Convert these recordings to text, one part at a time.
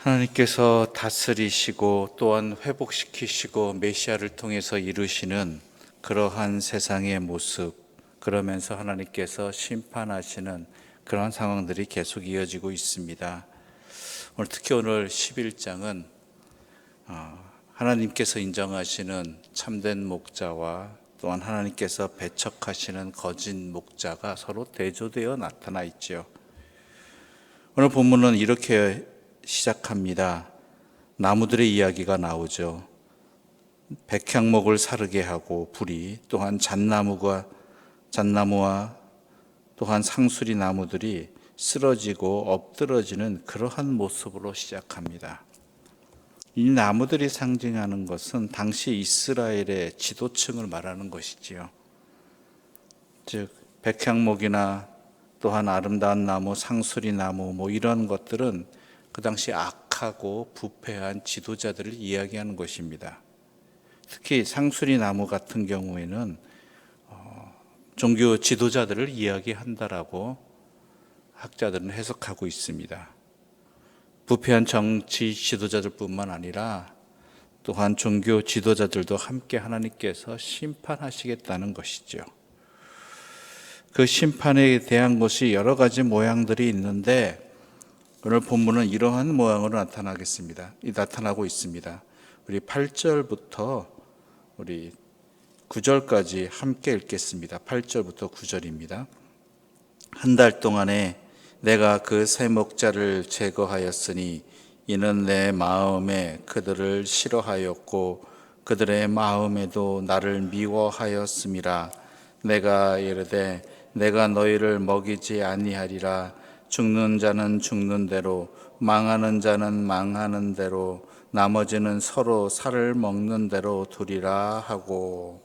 하나님께서 다스리시고 또한 회복시키시고 메시아를 통해서 이루시는 그러한 세상의 모습, 그러면서 하나님께서 심판하시는 그러한 상황들이 계속 이어지고 있습니다. 특히 오늘 11장은 하나님께서 인정하시는 참된 목자와 또한 하나님께서 배척하시는 거짓 목자가 서로 대조되어 나타나 있죠. 오늘 본문은 이렇게 시작합니다. 나무들의 이야기가 나오죠. 백향목을 사르게 하고 불이, 또한 잣나무와 또한 상수리 나무들이 쓰러지고 엎드러지는 그러한 모습으로 시작합니다. 이 나무들이 상징하는 것은 당시 이스라엘의 지도층을 말하는 것이지요. 즉 백향목이나 또한 아름다운 나무, 상수리 나무 이런 것들은 그 당시 악하고 부패한 지도자들을 이야기하는 것입니다. 특히 상수리 나무 같은 경우에는 종교 지도자들을 이야기한다라고 학자들은 해석하고 있습니다. 부패한 정치 지도자들뿐만 아니라 또한 종교 지도자들도 함께 하나님께서 심판하시겠다는 것이죠. 그 심판에 대한 것이 여러 가지 모양들이 있는데 오늘 본문은 이러한 모양으로 나타나고 있습니다. 우리 8절부터 우리 9절까지 함께 읽겠습니다. 8절부터 9절입니다. 한 달 동안에 내가 그 세 목자를 제거하였으니 이는 내 마음에 그들을 싫어하였고 그들의 마음에도 나를 미워하였음이라. 내가 이르되 내가 너희를 먹이지 아니하리라. 죽는 자는 죽는 대로 망하는 자는 망하는 대로 나머지는 서로 살을 먹는 대로 두리라 하고,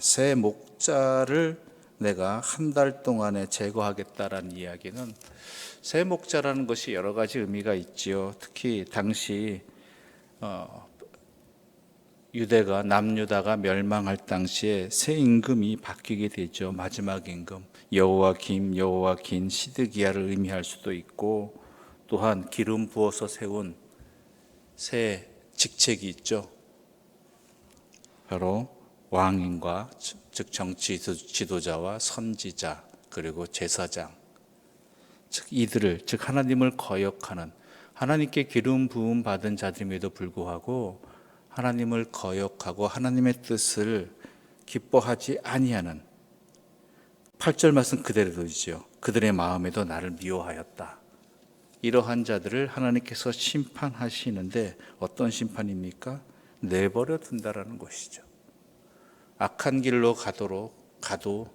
새 목자를 내가 한 달 동안에 제거하겠다라는 이야기는 새 목자라는 것이 여러 가지 의미가 있지요. 특히 당시 유대가 남유다가 멸망할 당시에 새 임금이 바뀌게 되죠. 마지막 임금 여호와긴 시드기야를 의미할 수도 있고, 또한 기름 부어서 세운 새 직책이 있죠. 바로 왕인과 즉 정치 지도자와 선지자 그리고 제사장, 즉 이들을 즉 하나님을 거역하는, 하나님께 기름 부음 받은 자들임에도 불구하고 하나님을 거역하고 하나님의 뜻을 기뻐하지 아니하는, 8절 말씀 그대로이지요. 그들의 마음에도 나를 미워하였다. 이러한 자들을 하나님께서 심판하시는데 어떤 심판입니까? 내버려 둔다라는 것이죠. 악한 길로 가도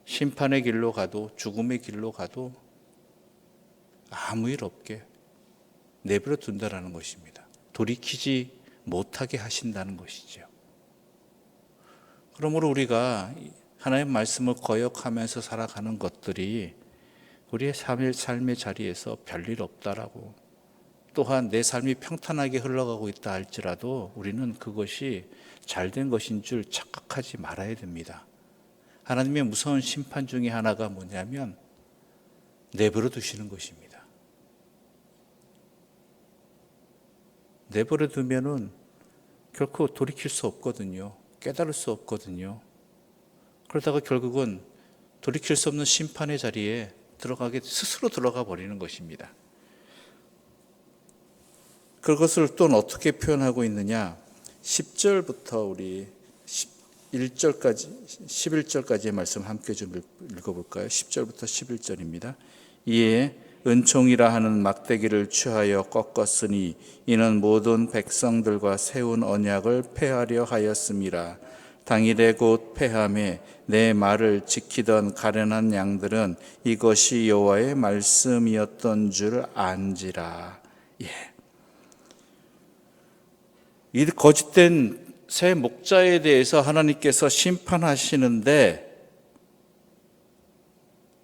심판의 길로 가도 죽음의 길로 가도 아무 일 없게 내버려 둔다라는 것입니다. 돌이키지 못하게 하신다는 것이죠. 그러므로 우리가 하나님의 말씀을 거역하면서 살아가는 것들이 우리의 삶의 자리에서 별일 없다라고, 또한 내 삶이 평탄하게 흘러가고 있다 할지라도 우리는 그것이 잘된 것인 줄 착각하지 말아야 됩니다. 하나님의 무서운 심판 중에 하나가 뭐냐면 내버려 두시는 것입니다. 내버려 두면은 결코 돌이킬 수 없거든요. 깨달을 수 없거든요. 그러다가 결국은 돌이킬 수 없는 심판의 자리에 스스로 들어가 버리는 것입니다. 그것을 또 어떻게 표현하고 있느냐? 10절부터 우리 11절까지의 말씀 함께 좀 읽어볼까요? 10절부터 11절입니다. 이에 은총이라 하는 막대기를 취하여 꺾었으니 이는 모든 백성들과 세운 언약을 폐하려 하였음이라. 당일에 곧 폐함에 내 말을 지키던 가련한 양들은 이것이 여호와의 말씀이었던 줄 안지라. 이 거짓된 새 목자에 대해서 하나님께서 심판하시는데,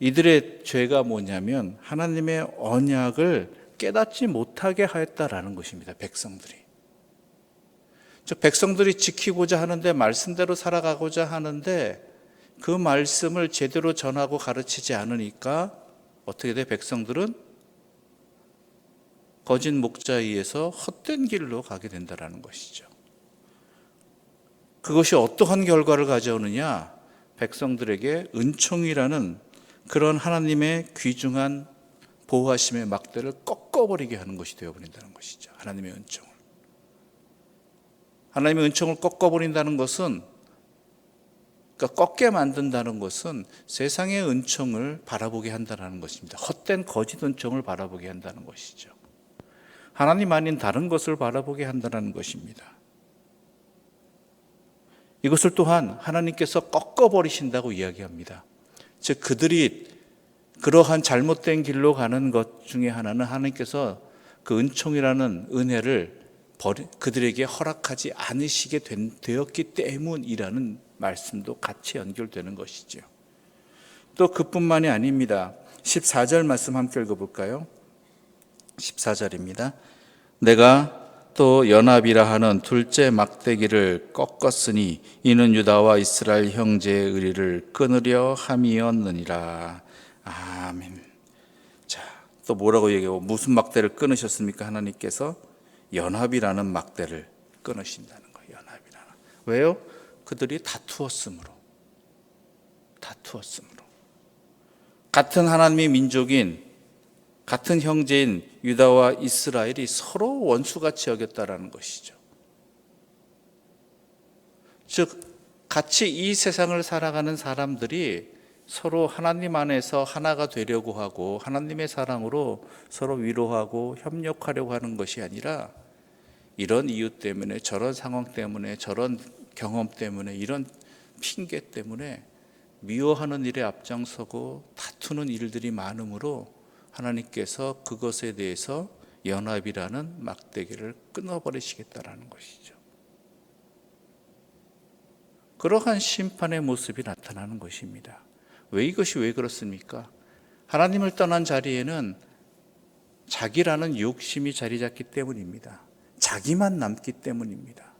이들의 죄가 뭐냐면 하나님의 언약을 깨닫지 못하게 하였다라는 것입니다. 백성들이. 즉 백성들이 지키고자 하는데, 말씀대로 살아가고자 하는데 그 말씀을 제대로 전하고 가르치지 않으니까 어떻게 돼? 백성들은 거짓 목자에 의해서 헛된 길로 가게 된다는 것이죠. 그것이 어떠한 결과를 가져오느냐? 백성들에게 은총이라는 그런 하나님의 귀중한 보호하심의 막대를 꺾어버리게 하는 것이 되어버린다는 것이죠. 하나님의 은총을. 하나님의 은총을 꺾어버린다는 것은, 그러니까 꺾게 만든다는 것은 세상의 은총을 바라보게 한다는 것입니다. 헛된 거짓 은총을 바라보게 한다는 것이죠. 하나님 아닌 다른 것을 바라보게 한다는 것입니다. 이것을 또한 하나님께서 꺾어버리신다고 이야기합니다. 즉 그들이 그러한 잘못된 길로 가는 것 중에 하나는 하나님께서 그 은총이라는 은혜를 그들에게 허락하지 않으시게 되었기 때문이라는 말씀도 같이 연결되는 것이죠. 또 그뿐만이 아닙니다. 14절 말씀 함께 읽어볼까요? 14절입니다. 내가 또 연합이라 하는 둘째 막대기를 꺾었으니 이는 유다와 이스라엘 형제의 의리를 끊으려 함이었느니라. 아멘. 자, 또 뭐라고 얘기하고 무슨 막대를 끊으셨습니까? 하나님께서 연합이라는 막대를 끊으신다는 거예요. 연합이라는. 왜요? 그들이 다투었으므로. 같은 하나님의 민족인, 같은 형제인 유다와 이스라엘이 서로 원수같이 여겼다라는 것이죠. 즉 같이 이 세상을 살아가는 사람들이 서로 하나님 안에서 하나가 되려고 하고 하나님의 사랑으로 서로 위로하고 협력하려고 하는 것이 아니라 이런 이유 때문에, 저런 상황 때문에, 저런 경험 때문에, 이런 핑계 때문에 미워하는 일에 앞장서고 다투는 일들이 많으므로 하나님께서 그것에 대해서 연합이라는 막대기를 끊어버리시겠다라는 것이죠. 그러한 심판의 모습이 나타나는 것입니다. 이것이 왜 그렇습니까? 하나님을 떠난 자리에는 자기라는 욕심이 자리 잡기 때문입니다. 자기만 남기 때문입니다.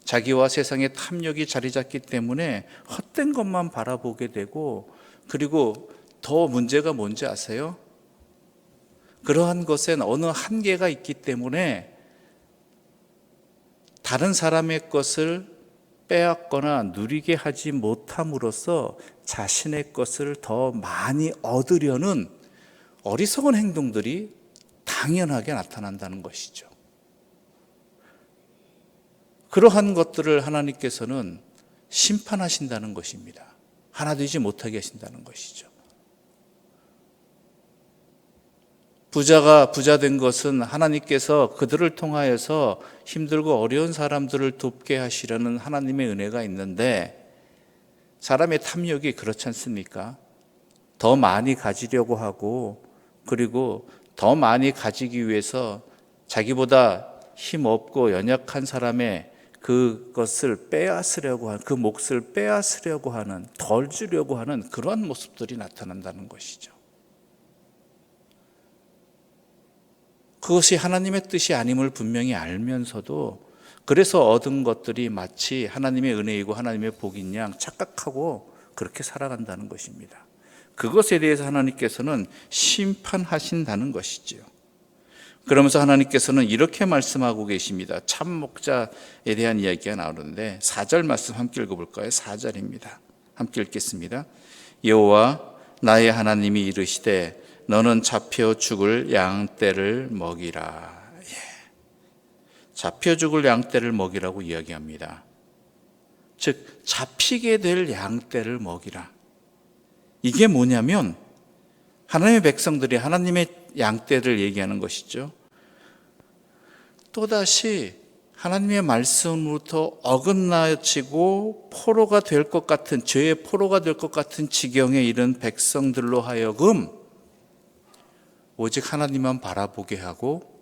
자기와 세상의 탐욕이 자리 잡기 때문에 헛된 것만 바라보게 되고, 그리고 더 문제가 뭔지 아세요? 그러한 것엔 어느 한계가 있기 때문에 다른 사람의 것을 빼앗거나 누리게 하지 못함으로써 자신의 것을 더 많이 얻으려는 어리석은 행동들이 당연하게 나타난다는 것이죠. 그러한 것들을 하나님께서는 심판하신다는 것입니다. 하나 되지 못하게 하신다는 것이죠. 부자가 부자 된 것은 하나님께서 그들을 통하여서 힘들고 어려운 사람들을 돕게 하시려는 하나님의 은혜가 있는데, 사람의 탐욕이 그렇지 않습니까? 더 많이 가지려고 하고, 그리고 더 많이 가지기 위해서 자기보다 힘없고 연약한 사람의 그것을 빼앗으려고 하는, 그 몫을 빼앗으려고 하는, 덜 주려고 하는 그러한 모습들이 나타난다는 것이죠. 그것이 하나님의 뜻이 아님을 분명히 알면서도 그래서 얻은 것들이 마치 하나님의 은혜이고 하나님의 복인 양 착각하고 그렇게 살아간다는 것입니다. 그것에 대해서 하나님께서는 심판하신다는 것이지요. 그러면서 하나님께서는 이렇게 말씀하고 계십니다. 참 목자에 대한 이야기가 나오는데 4절 말씀 함께 읽어볼까요? 4절입니다. 함께 읽겠습니다. 여호와 나의 하나님이 이르시되 너는 잡혀 죽을 양떼를 먹이라. 잡혀 죽을 양떼를 먹이라고 이야기합니다. 즉 잡히게 될 양떼를 먹이라. 이게 뭐냐면 하나님의 백성들이 하나님의 양떼를 얘기하는 것이죠. 또다시 하나님의 말씀으로부터 어긋나치고 포로가 될 것 같은, 죄의 포로가 될 것 같은 지경에 이른 백성들로 하여금 오직 하나님만 바라보게 하고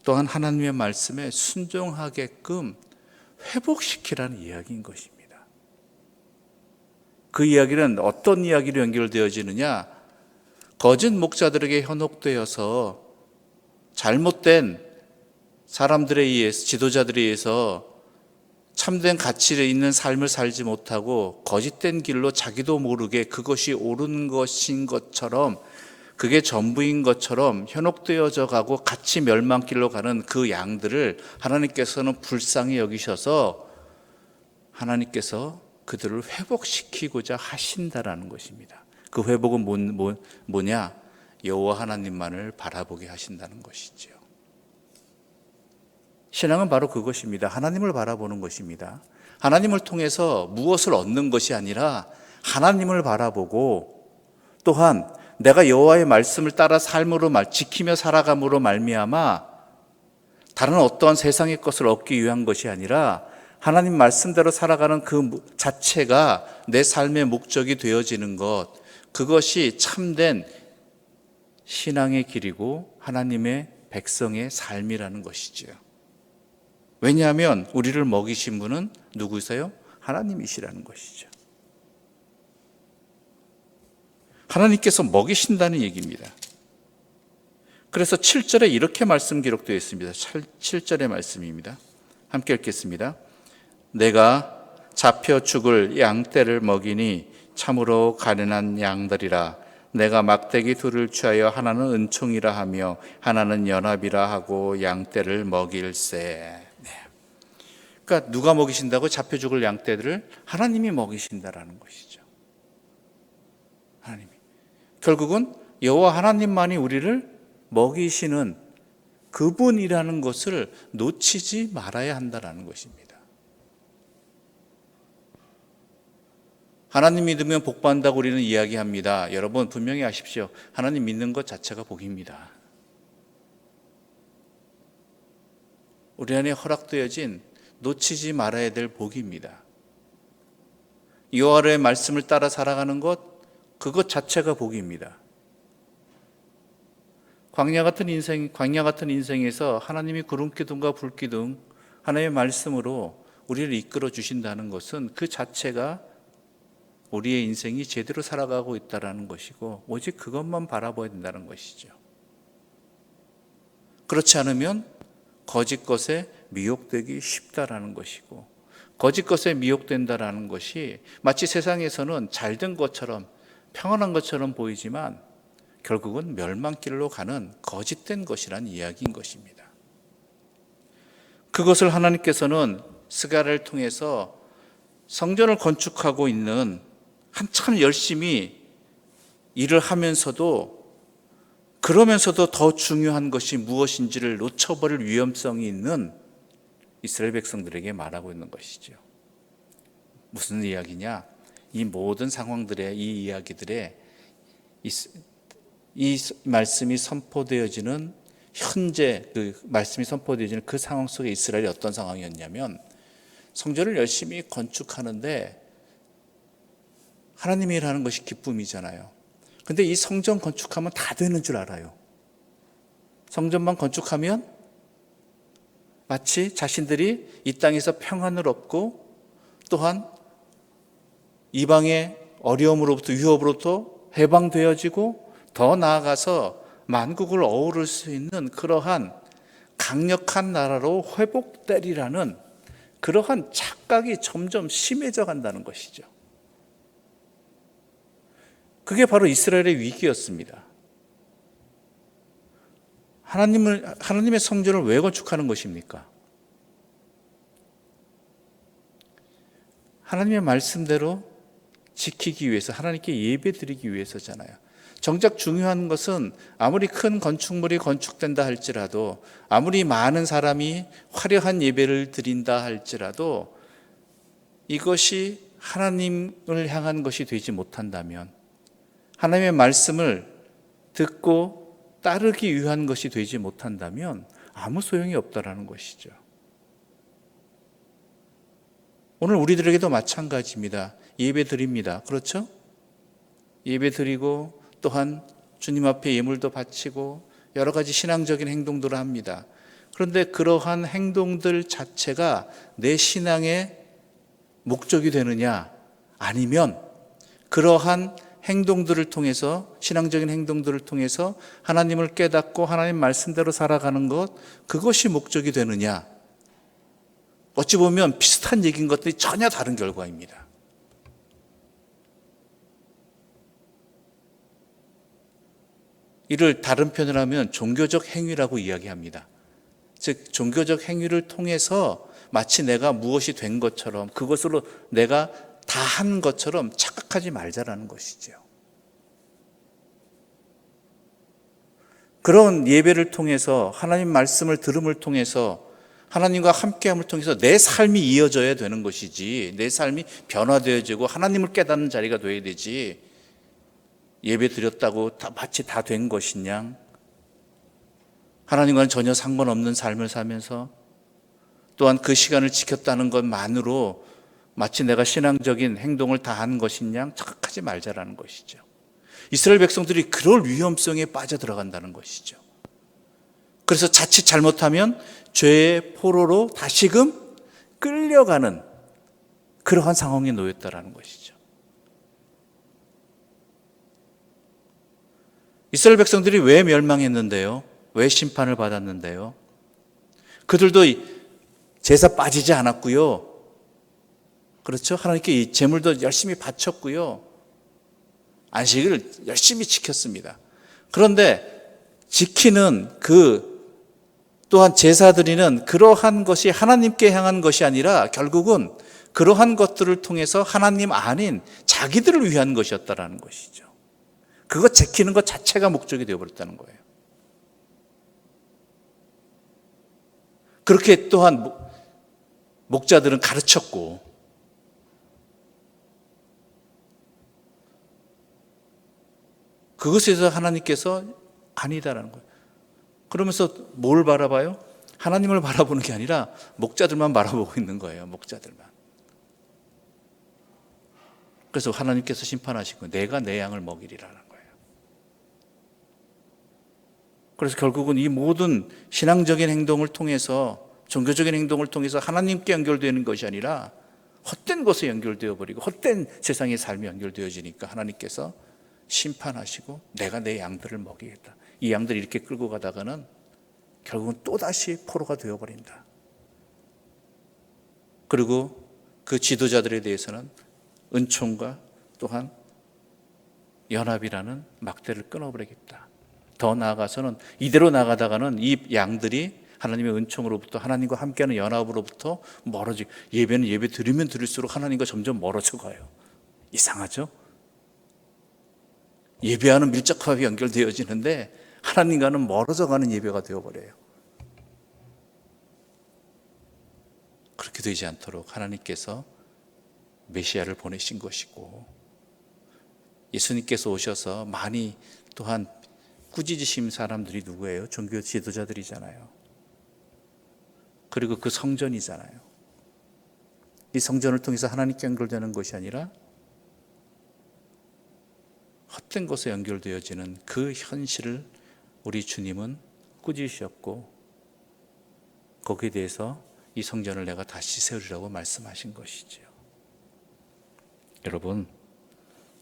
또한 하나님의 말씀에 순종하게끔 회복시키라는 이야기인 것입니다. 그 이야기는 어떤 이야기로 연결되어지느냐? 거짓 목자들에게 현혹되어서 잘못된 사람들에 의해서, 지도자들에 의해서 참된 가치를 있는 삶을 살지 못하고 거짓된 길로 자기도 모르게 그것이 옳은 것인 것처럼 그게 전부인 것처럼 현혹되어져 가고 같이 멸망길로 가는 그 양들을 하나님께서는 불쌍히 여기셔서 하나님께서 그들을 회복시키고자 하신다라는 것입니다. 그 회복은 뭐냐? 여호와 하나님만을 바라보게 하신다는 것이죠. 신앙은 바로 그것입니다. 하나님을 바라보는 것입니다. 하나님을 통해서 무엇을 얻는 것이 아니라 하나님을 바라보고 또한 내가 여호와의 말씀을 따라 삶으로 지키며 살아감으로 말미암아 다른 어떠한 세상의 것을 얻기 위한 것이 아니라 하나님 말씀대로 살아가는 그 자체가 내 삶의 목적이 되어지는 것, 그것이 참된 신앙의 길이고 하나님의 백성의 삶이라는 것이지요. 왜냐하면 우리를 먹이신 분은 누구세요? 하나님이시라는 것이죠. 하나님께서 먹이신다는 얘기입니다. 그래서 7절에 이렇게 말씀 기록되어 있습니다. 7절의 말씀입니다. 함께 읽겠습니다. 내가 잡혀 죽을 양떼를 먹이니 참으로 가련한 양들이라. 내가 막대기 둘을 취하여 하나는 은총이라 하며 하나는 연합이라 하고 양떼를 먹일세. 네. 그러니까 누가 먹이신다고? 잡혀 죽을 양떼들을 하나님이 먹이신다라는 것이죠. 하나님이. 결국은 여호와 하나님만이 우리를 먹이시는 그분이라는 것을 놓치지 말아야 한다는 것입니다. 하나님 믿으면 복 받는다고 우리는 이야기합니다. 여러분 분명히 아십시오. 하나님 믿는 것 자체가 복입니다. 우리 안에 허락되어진 놓치지 말아야 될 복입니다. 여호와의 말씀을 따라 살아가는 것, 그것 자체가 복입니다. 광야 같은 인생에서 하나님이 구름기둥과 불기둥, 하나님의 말씀으로 우리를 이끌어 주신다는 것은 그 자체가 우리의 인생이 제대로 살아가고 있다는 것이고 오직 그것만 바라봐야 된다는 것이죠. 그렇지 않으면 거짓 것에 미혹되기 쉽다라는 것이고 거짓 것에 미혹된다라는 것이 마치 세상에서는 잘된 것처럼 평안한 것처럼 보이지만 결국은 멸망길로 가는 거짓된 것이란 이야기인 것입니다. 그것을 하나님께서는 스가랴를 통해서 성전을 건축하고 있는 한참 열심히 일을 하면서도 그러면서도 더 중요한 것이 무엇인지를 놓쳐버릴 위험성이 있는 이스라엘 백성들에게 말하고 있는 것이죠. 무슨 이야기냐? 이 모든 상황들의 이 이야기들의 이 말씀이 선포되어지는 현재 그 말씀이 선포되어지는 그 상황 속에 이스라엘이 어떤 상황이었냐면 성전을 열심히 건축하는데 하나님이 일하는 것이 기쁨이잖아요. 근데 이 성전 건축하면 다 되는 줄 알아요. 성전만 건축하면 마치 자신들이 이 땅에서 평안을 얻고 또한 이방의 어려움으로부터 위협으로부터 해방되어지고 더 나아가서 만국을 어우를 수 있는 그러한 강력한 나라로 회복되리라는 그러한 착각이 점점 심해져 간다는 것이죠. 그게 바로 이스라엘의 위기였습니다. 하나님의 성전을 왜 건축하는 것입니까? 하나님의 말씀대로 지키기 위해서, 하나님께 예배 드리기 위해서잖아요. 정작 중요한 것은 아무리 큰 건축물이 건축된다 할지라도, 아무리 많은 사람이 화려한 예배를 드린다 할지라도 이것이 하나님을 향한 것이 되지 못한다면, 하나님의 말씀을 듣고 따르기 위한 것이 되지 못한다면 아무 소용이 없다라는 것이죠. 오늘 우리들에게도 마찬가지입니다. 예배 드립니다. 그렇죠? 예배 드리고 또한 주님 앞에 예물도 바치고 여러 가지 신앙적인 행동들을 합니다. 그런데 그러한 행동들 자체가 내 신앙의 목적이 되느냐? 아니면 그러한 행동들을 통해서, 신앙적인 행동들을 통해서 하나님을 깨닫고 하나님 말씀대로 살아가는 것, 그것이 목적이 되느냐? 어찌 보면 비슷한 얘기인 것들이 전혀 다른 결과입니다. 이를 다른 표현을 하면 종교적 행위라고 이야기합니다. 즉 종교적 행위를 통해서 마치 내가 무엇이 된 것처럼, 그것으로 내가 다 한 것처럼 착각하지 말자라는 것이죠. 그런 예배를 통해서, 하나님 말씀을 들음을 통해서, 하나님과 함께함을 통해서 내 삶이 이어져야 되는 것이지, 내 삶이 변화되어지고 하나님을 깨닫는 자리가 되어야 되지, 예배 드렸다고 마치 다 된 것이냐, 하나님과는 전혀 상관없는 삶을 살면서 또한 그 시간을 지켰다는 것만으로 마치 내가 신앙적인 행동을 다 한 것이냐 착각하지 말자라는 것이죠. 이스라엘 백성들이 그럴 위험성에 빠져들어간다는 것이죠. 그래서 자칫 잘못하면 죄의 포로로 다시금 끌려가는 그러한 상황에 놓였다라는 것이죠. 이스라엘 백성들이 왜 멸망했는데요? 왜 심판을 받았는데요? 그들도 제사 빠지지 않았고요. 그렇죠? 하나님께 이 제물도 열심히 바쳤고요. 안식을 열심히 지켰습니다. 그런데 지키는 또한 제사 드리는 그러한 것이 하나님께 향한 것이 아니라 결국은 그러한 것들을 통해서 하나님 아닌 자기들을 위한 것이었다라는 것이죠. 그거 지키는 것 자체가 목적이 되어버렸다는 거예요. 그렇게 또한 목자들은 가르쳤고, 그것에 대해서 하나님께서 아니다라는 거예요. 그러면서 뭘 바라봐요? 하나님을 바라보는 게 아니라 목자들만 바라보고 있는 거예요. 목자들만. 그래서 하나님께서 심판하시고 내가 내 양을 먹이리라는 거예요. 그래서 결국은 이 모든 신앙적인 행동을 통해서, 종교적인 행동을 통해서 하나님께 연결되는 것이 아니라 헛된 것에 연결되어 버리고 헛된 세상의 삶이 연결되어지니까 하나님께서 심판하시고 내가 내 양들을 먹이겠다. 이 양들이 이렇게 끌고 가다가는 결국은 또다시 포로가 되어버린다. 그리고 그 지도자들에 대해서는 은총과 또한 연합이라는 막대를 끊어버리겠다. 더 나아가서는 이대로 나가다가는 이 양들이 하나님의 은총으로부터, 하나님과 함께하는 연합으로부터 멀어지고, 예배는 예배 드리면 드릴수록 하나님과 점점 멀어져 가요. 이상하죠? 예배와는 밀접하게 연결되어지는데 하나님과는 멀어져 가는 예배가 되어버려요. 그렇게 되지 않도록 하나님께서 메시아를 보내신 것이고, 예수님께서 오셔서 많이 또한 꾸짖으신 사람들이 누구예요? 종교 지도자들이잖아요. 그리고 그 성전이잖아요. 이 성전을 통해서 하나님께 연결되는 것이 아니라 헛된 것에 연결되어지는 그 현실을 우리 주님은 꾸짖으셨고, 거기에 대해서 이 성전을 내가 다시 세우리라고 말씀하신 것이죠. 여러분,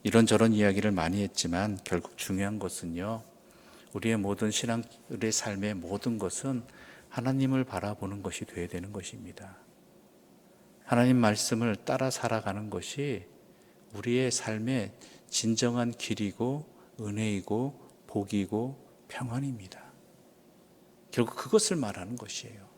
이런저런 이야기를 많이 했지만 결국 중요한 것은요, 우리의 모든 신앙, 우리의 삶의 모든 것은 하나님을 바라보는 것이 되어야 되는 것입니다. 하나님 말씀을 따라 살아가는 것이 우리의 삶의 진정한 길이고 은혜이고 복이고 평안입니다. 결국 그것을 말하는 것이에요.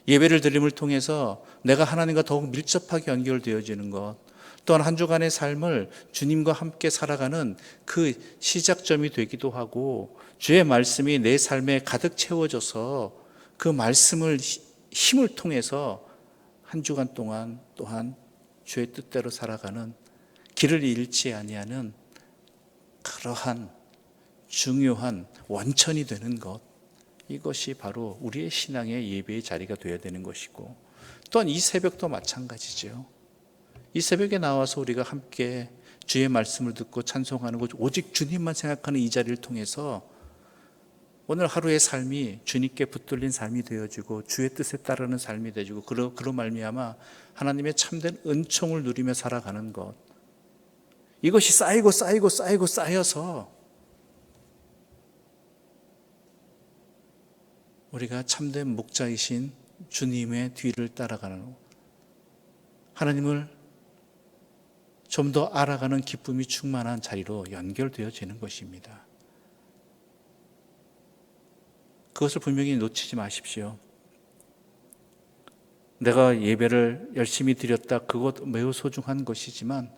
예배를 드림을 통해서 내가 하나님과 더욱 밀접하게 연결되어지는 것, 또한 한 주간의 삶을 주님과 함께 살아가는 그 시작점이 되기도 하고, 주의 말씀이 내 삶에 가득 채워져서 그 말씀을 힘을 통해서 한 주간 동안 또한 주의 뜻대로 살아가는, 길을 잃지 아니하는 그러한 중요한 원천이 되는 것, 이것이 바로 우리의 신앙의 예배의 자리가 되어야 되는 것이고, 또한 이 새벽도 마찬가지죠. 이 새벽에 나와서 우리가 함께 주의 말씀을 듣고 찬송하는 것, 오직 주님만 생각하는 이 자리를 통해서 오늘 하루의 삶이 주님께 붙들린 삶이 되어지고 주의 뜻에 따르는 삶이 되어지고, 그로 말미암아 하나님의 참된 은총을 누리며 살아가는 것, 이것이 쌓이고 쌓여서 우리가 참된 목자이신 주님의 뒤를 따라가는, 하나님을 좀 더 알아가는 기쁨이 충만한 자리로 연결되어지는 것입니다. 그것을 분명히 놓치지 마십시오. 내가 예배를 열심히 드렸다, 그것 매우 소중한 것이지만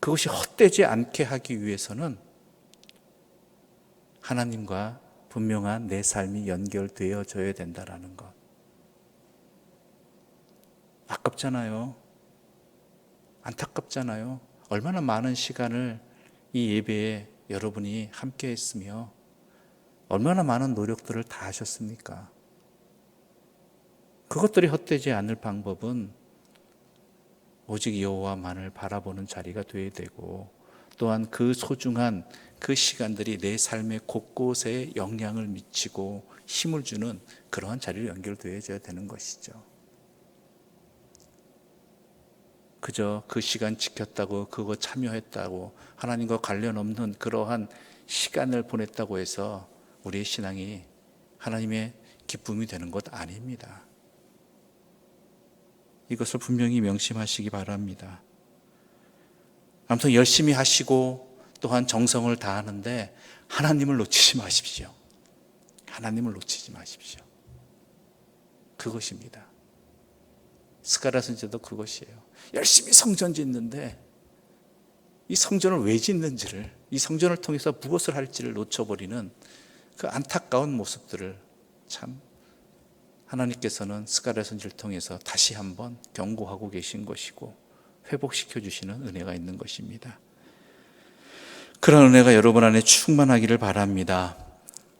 그것이 헛되지 않게 하기 위해서는 하나님과 분명한 내 삶이 연결되어져야 된다는 것. 아깝잖아요. 안타깝잖아요. 얼마나 많은 시간을 이 예배에 여러분이 함께 했으며 얼마나 많은 노력들을 다 하셨습니까? 그것들이 헛되지 않을 방법은 오직 여호와만을 바라보는 자리가 되어야 되고, 또한 그 소중한 그 시간들이 내 삶의 곳곳에 영향을 미치고 힘을 주는 그러한 자리로 연결되어야 되는 것이죠. 그저 그 시간 지켰다고, 그거 참여했다고, 하나님과 관련 없는 그러한 시간을 보냈다고 해서 우리의 신앙이 하나님의 기쁨이 되는 것 아닙니다. 이것을 분명히 명심하시기 바랍니다. 아무튼 열심히 하시고 또한 정성을 다하는데 하나님을 놓치지 마십시오. 하나님을 놓치지 마십시오. 그것입니다. 스가랴 선지자도 그것이에요. 열심히 성전 짓는데 이 성전을 왜 짓는지를, 이 성전을 통해서 무엇을 할지를 놓쳐버리는 그 안타까운 모습들을 참 하나님께서는 스가랴 선지를 통해서 다시 한번 경고하고 계신 것이고 회복시켜 주시는 은혜가 있는 것입니다. 그런 은혜가 여러분 안에 충만하기를 바랍니다.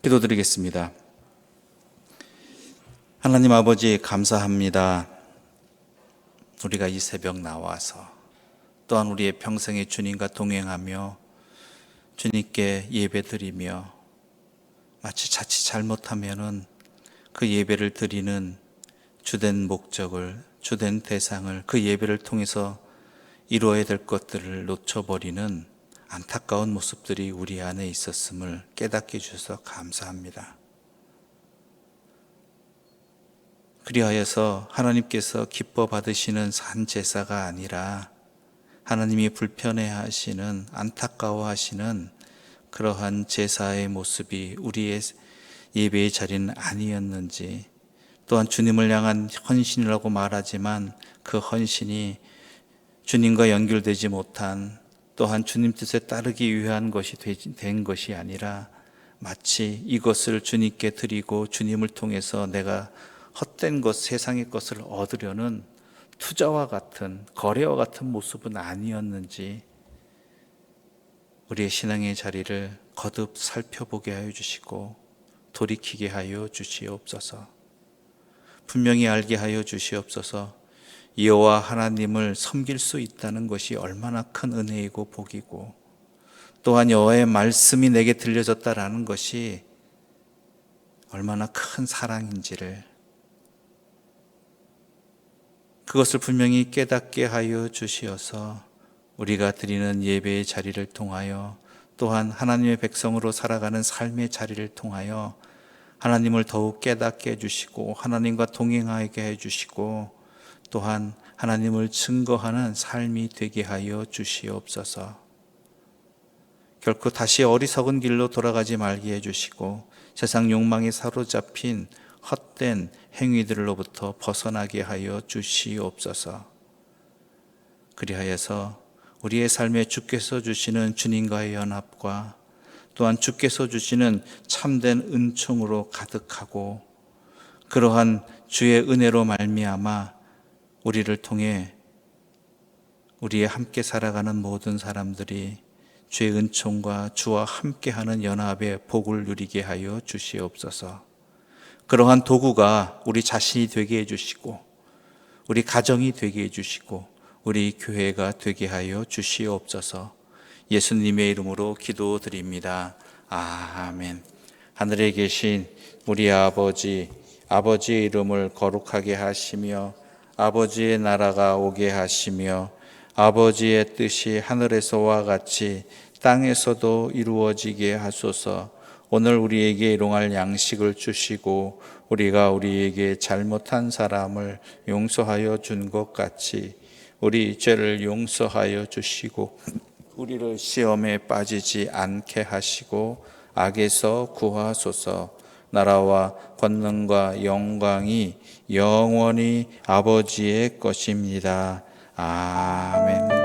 기도드리겠습니다. 하나님 아버지, 감사합니다. 우리가 이 새벽 나와서 또한 우리의 평생에 주님과 동행하며 주님께 예배드리며 마치 자칫 잘못하면은 그 예배를 드리는 주된 목적을, 주된 대상을, 그 예배를 통해서 이루어야 될 것들을 놓쳐버리는 안타까운 모습들이 우리 안에 있었음을 깨닫게 해주셔서 감사합니다. 그리하여서 하나님께서 기뻐 받으시는 산 제사가 아니라 하나님이 불편해하시는, 안타까워하시는 그러한 제사의 모습이 우리의 예배의 자리는 아니었는지, 또한 주님을 향한 헌신이라고 말하지만 그 헌신이 주님과 연결되지 못한, 또한 주님 뜻에 따르기 위한 것이 된 것이 아니라 마치 이것을 주님께 드리고 주님을 통해서 내가 헛된 것, 세상의 것을 얻으려는 투자와 같은, 거래와 같은 모습은 아니었는지 우리의 신앙의 자리를 거듭 살펴보게 하여 주시고 돌이키게 하여 주시옵소서. 분명히 알게 하여 주시옵소서. 여호와 하나님을 섬길 수 있다는 것이 얼마나 큰 은혜이고 복이고, 또한 여호와의 말씀이 내게 들려졌다라는 것이 얼마나 큰 사랑인지를, 그것을 분명히 깨닫게 하여 주시어서 우리가 드리는 예배의 자리를 통하여, 또한 하나님의 백성으로 살아가는 삶의 자리를 통하여 하나님을 더욱 깨닫게 해주시고 하나님과 동행하게 해주시고 또한 하나님을 증거하는 삶이 되게 하여 주시옵소서. 결코 다시 어리석은 길로 돌아가지 말게 해주시고 세상 욕망에 사로잡힌 헛된 행위들로부터 벗어나게 하여 주시옵소서. 그리하여서 우리의 삶에 주께서 주시는 주님과의 연합과 또한 주께서 주시는 참된 은총으로 가득하고, 그러한 주의 은혜로 말미암아 우리를 통해 우리의 함께 살아가는 모든 사람들이 주의 은총과 주와 함께하는 연합의 복을 누리게 하여 주시옵소서. 그러한 도구가 우리 자신이 되게 해주시고 우리 가정이 되게 해주시고 우리 교회가 되게 하여 주시옵소서. 예수님의 이름으로 기도드립니다. 아멘. 하늘에 계신 우리 아버지, 아버지의 이름을 거룩하게 하시며 아버지의 나라가 오게 하시며 아버지의 뜻이 하늘에서와 같이 땅에서도 이루어지게 하소서. 오늘 우리에게 일용할 양식을 주시고 우리가 우리에게 잘못한 사람을 용서하여 준 것 같이 우리 죄를 용서하여 주시고 우리를 시험에 빠지지 않게 하시고 악에서 구하소서. 나라와 권능과 영광이 영원히 아버지의 것입니다. 아멘.